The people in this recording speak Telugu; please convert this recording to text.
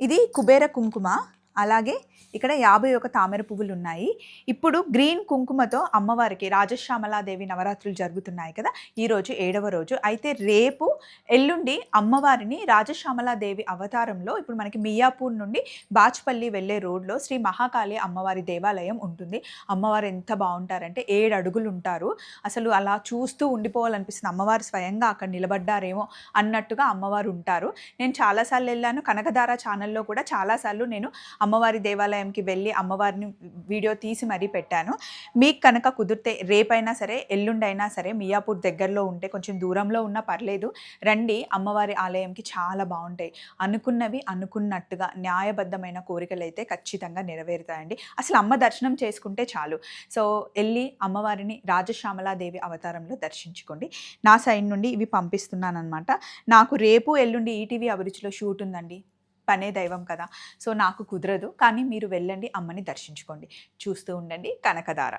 ఇది కుబేర కుంకుమ. అలాగే ఇక్కడ 51 తామర పువ్వులు ఉన్నాయి. ఇప్పుడు గ్రీన్ కుంకుమతో అమ్మవారికి రాజశ్యామలాదేవి నవరాత్రులు జరుగుతున్నాయి కదా, ఈరోజు 7వ రోజు. అయితే రేపు ఎల్లుండి అమ్మవారిని రాజశ్యామలాదేవి అవతారంలో ఇప్పుడు మనకి మియాపూర్ నుండి బాచ్పల్లి వెళ్ళే రోడ్లో శ్రీ మహాకాళి అమ్మవారి దేవాలయం ఉంటుంది. అమ్మవారు ఎంత బాగుంటారంటే 7 అడుగులు ఉంటారు. అసలు అలా చూస్తూ ఉండిపోవాలనిపిస్తుంది. అమ్మవారు స్వయంగా అక్కడ నిలబడ్డారేమో అన్నట్టుగా అమ్మవారు ఉంటారు. నేను చాలాసార్లు వెళ్ళాను. కనకధార ఛానల్లో కూడా చాలాసార్లు నేను అమ్మవారి దేవాలయంకి వెళ్ళి అమ్మవారిని వీడియో తీసి మరీ పెట్టాను. మీకు కనుక కుదిరితే రేపైనా సరే ఎల్లుండైనా సరే మియాపూర్ దగ్గరలో ఉంటే, కొంచెం దూరంలో ఉన్నా పర్లేదు, రండి. అమ్మవారి ఆలయంకి చాలా బాగుంటాయి. అనుకున్నవి అనుకున్నట్టుగా న్యాయబద్ధమైన కోరికలు అయితే ఖచ్చితంగా నెరవేరుతాయండి. అసలు అమ్మ దర్శనం చేసుకుంటే చాలు. సో వెళ్ళి అమ్మవారిని రాజశ్యామలాదేవి అవతారంలో దర్శించుకోండి. నా సైడ్ నుండి ఇవి పంపిస్తున్నాను అనమాట. నాకు రేపు ఎల్లుండి ఈటీవీ అభిరుచిలో షూట్ ఉందండి. పనే దైవం కదా, సో నాకు కుదరదు. కానీ మీరు వెళ్ళండి, అమ్మని దర్శించుకోండి. చూస్తూ ఉండండి కనకధార.